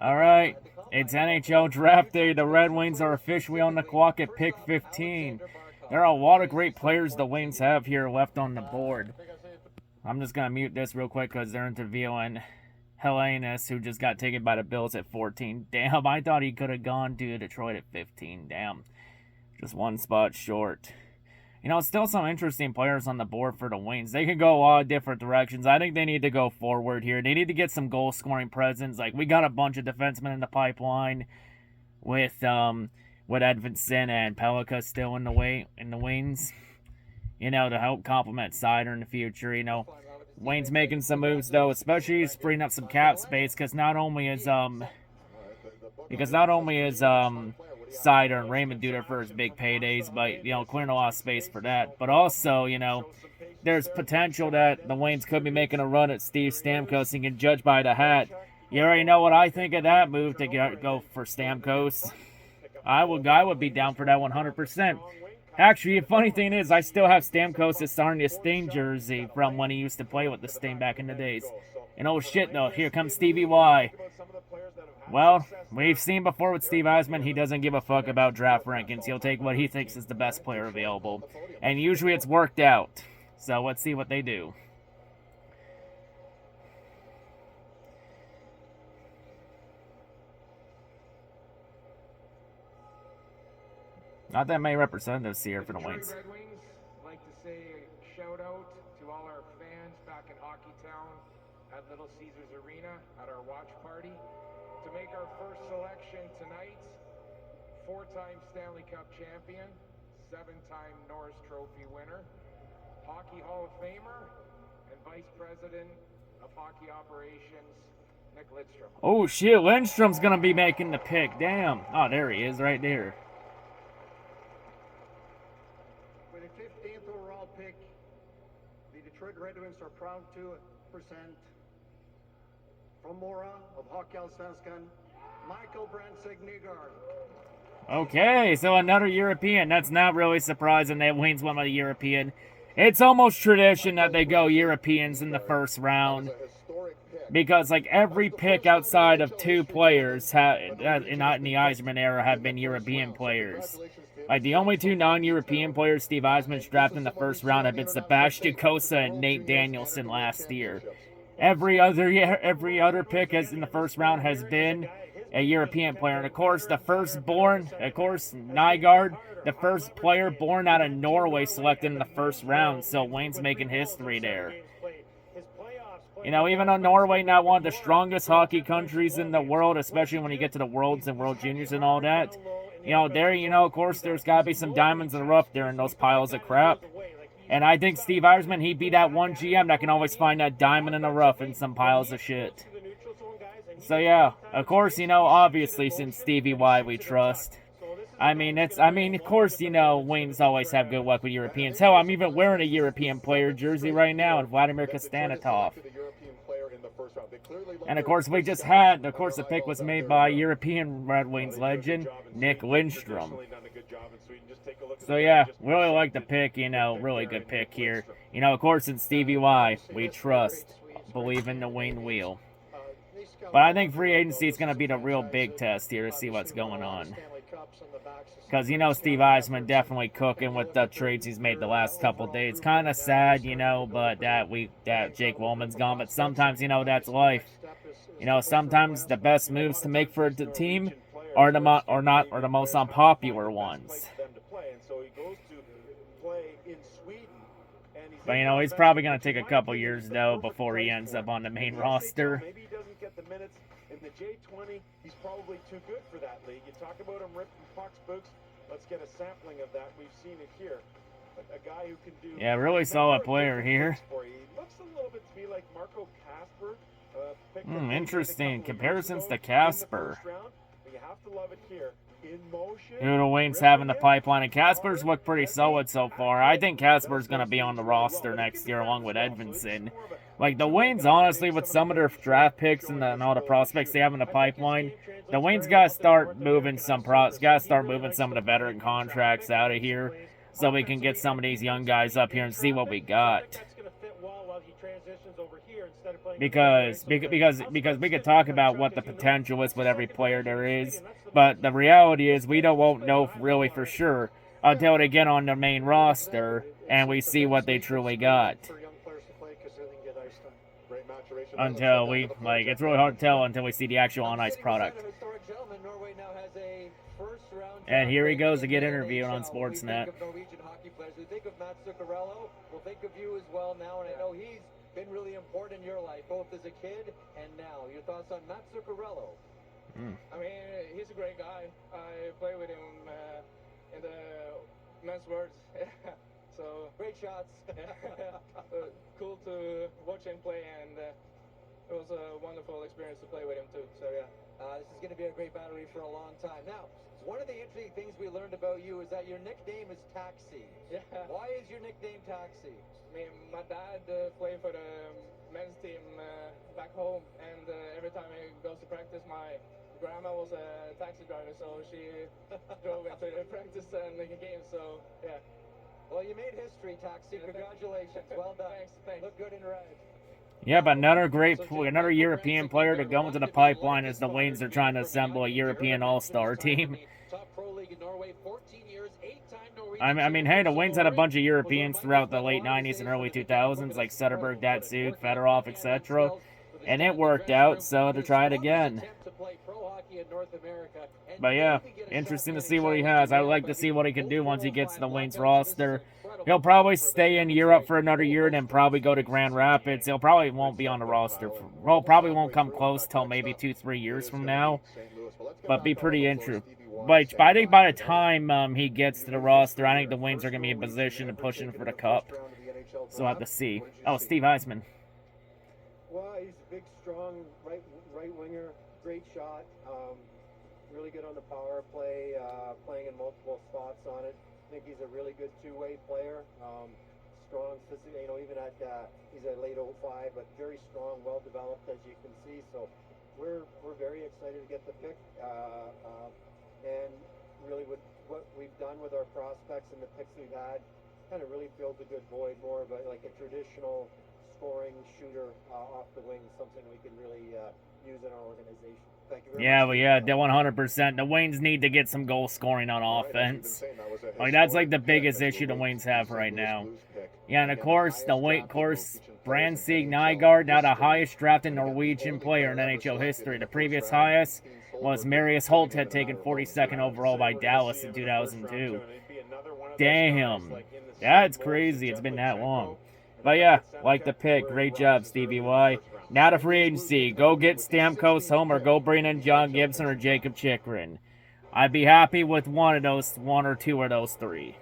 All right, it's NHL Draft Day. The Red Wings are officially on the clock at pick 15. There are a lot of great players the Wings have here left on the board. I'm just going to mute this real quick because they're interviewing Hellenis, who just got taken by the Bills at 14. Damn, I thought he could have gone to Detroit at 15. Damn, just one spot short. You know, still some interesting players on the board for the Wings. They can go a lot of different directions. I think they need to go forward here. They need to get some goal-scoring presence. Like, we got a bunch of defensemen in the pipeline with Edvinsson and Pelika still in the Wings. You know, to help complement Sider in the future. You know, Wayne's making some moves though, especially freeing up some cap space because not only is Sider and Raymond do their first big paydays, but, you know, clearing a lot of space for that. But also, you know, there's potential that the Waynes could be making a run at Steve Stamkos, and you can judge by the hat. You already know what I think of that move to go for Stamkos. I would be down for that 100%. Actually, the funny thing is, I still have Stamkos' Sarnia Sting jersey from when he used to play with the Sting back in the days. And oh shit, though, here comes Stevie Y. Well, we've seen before with Steve Eisman, he doesn't give a fuck about draft rankings. He'll take what he thinks is the best player available. And usually it's worked out. So let's see what they do. Not that many representatives here for the Wings. Red Wings, I'd like to say a shout out to all our fans back in Hockeytown at Little Caesars Arena at our watch party. To make our first selection tonight, 4-time Stanley Cup champion, 7-time Norris Trophy winner, Hockey Hall of Famer, and Vice President of Hockey Operations, Nick Lidstrom. Oh shit, Lindstrom's gonna be making the pick. Damn. Oh, there he is, right there. With the 15th overall pick, the Detroit Red Wings are proud to present from Mora of Hockeyallsvenskan, Michael Brandsegg-Nygard. Okay, so another European. That's not really surprising that Wayne's one of the European. It's almost tradition that they go Europeans in the first round. Because, like, every pick outside of 2 players not in the Yzerman era have been European players. Like, the only 2 non-European players Steve Eisman's drafted in the first round have been Sebastian Cossa and Nate Danielson last year. Every other pick in the first round has been a European player. And, of course, Nygard, the first player born out of Norway selected in the first round. So Wayne's making history there. You know, even though Norway not one of the strongest hockey countries in the world, especially when you get to the Worlds and World Juniors and all that, you know, of course, there's got to be some diamonds in the rough there in those piles of crap. And I think Steve Eisman, he'd be that one GM that can always find that diamond in the rough in some piles of shit. So, yeah, of course, you know, obviously, since Stevie Y we trust. Of course, you know, Waynes always have good luck with Europeans. Hell, I'm even wearing a European player jersey right now in Vladimir Kostanitov. And, of course, the pick was made by European Red Wings legend, Nick Lidstrom. So, yeah, really like the pick, you know, really good pick here. You know, of course, in Stevie Y, we trust, believe in the Wayne wheel. But I think free agency is going to be the real big test here to see what's going on. Because, you know, Steve Eisman definitely cooking with the trades he's made the last couple days. Kind of sad, you know, but that Jake Wollman's gone. But sometimes, you know, that's life. You know, sometimes the best moves to make for the team are the most unpopular ones. But, you know, he's probably going to take a couple years, though, before he ends up on the main roster. Maybe he doesn't get the minutes in the J20. He's probably too good for that league. You talk about him ripping pucks, Books. Let's get a sampling of that. We've seen it here. A guy who can do... Yeah, really solid player here. He looks a little bit to me like Marco Kasper. Interesting. Comparisons to Kasper. You have to love it here. In motion. Who the Waynes have in the pipeline. And Kasper's looked pretty solid so far. I think Kasper's going to be on the roster next year along with Edvinsson. Like, the Waynes, honestly, with some of their draft picks and all the prospects they have in the pipeline, the Waynes got to start moving some of the veteran contracts out of here so we can get some of these young guys up here and see what we got. That's going to fit well while he transitions over here instead of playing because we could talk about what the potential is with every player there is, but the reality is we won't know really for sure until they get on the main roster and we see what they truly got. Until we it's really hard to tell until we see the actual on ice product. And here he goes to get interviewed on Sportsnet. We think of Matt Zuccarello. We'll think of you as well now, and I know he's been really important in your life, both as a kid and now. Your thoughts on Matt Zuccarello? I mean, he's a great guy. I play with him in the men's words. So great shots. Cool to watch him play, and it was a wonderful experience to play with him too. So yeah, this is going to be a great battery for a long time. Now, one of the interesting things we learned about you is that your nickname is Taxi. Yeah. Why is your nickname Taxi? I mean, my dad played for the men's team back home, and every time he goes to practice, my grandma was a taxi driver, so she drove into the practice and the game. So yeah. Well, you made history, Taxi. Congratulations. Well done. Thanks. Look good in red. Yeah, but another European player to go into the pipeline as the Wings are trying to assemble a European All-Star team. I mean, hey, the Wings had a bunch of Europeans throughout the late 90s and early 2000s, like Sederberg, Datsuk, Fedorov, etc. And it worked out, so to try it again. But yeah, interesting to see what he has. I would like to see what he can do once he gets to the Wings roster. He'll probably stay in Europe for another year and then probably go to Grand Rapids. He'll probably won't be on the roster. Probably won't come close till maybe 2-3 years from now. But be pretty interesting. But I think by the time he gets to the roster, I think the Wings are going to be in position to push him for the Cup. So we'll have to see. Oh, Steve Eisman. Well, he's a big, strong right winger. Great shot. Really good on the power play, playing in multiple spots on it. I think he's a really good two-way player. Strong, even at he's a late 05, but very strong, well developed as you can see. So we're very excited to get the pick, and really with what we've done with our prospects and the picks we've had, kind of really fills a good void. More of a traditional scoring shooter off the wing, something we can really use in our organization. Thank you very much. Well, yeah, 100%. The Wings need to get some goal scoring on offense. That's like the biggest issue the Wings have right now. Yeah, and of course, Brandsegg-Nygard, now the highest drafted Norwegian player in NHL history. The previous highest was Marius Holt, had taken 42nd overall by Dallas in 2002. Damn. That's crazy. It's been that long. But yeah, like the pick. Great job, Stevie Y. Now to free agency. Go get Stamkos home or go bring in John Gibson or Jacob Chikrin. I'd be happy with one or two of those three.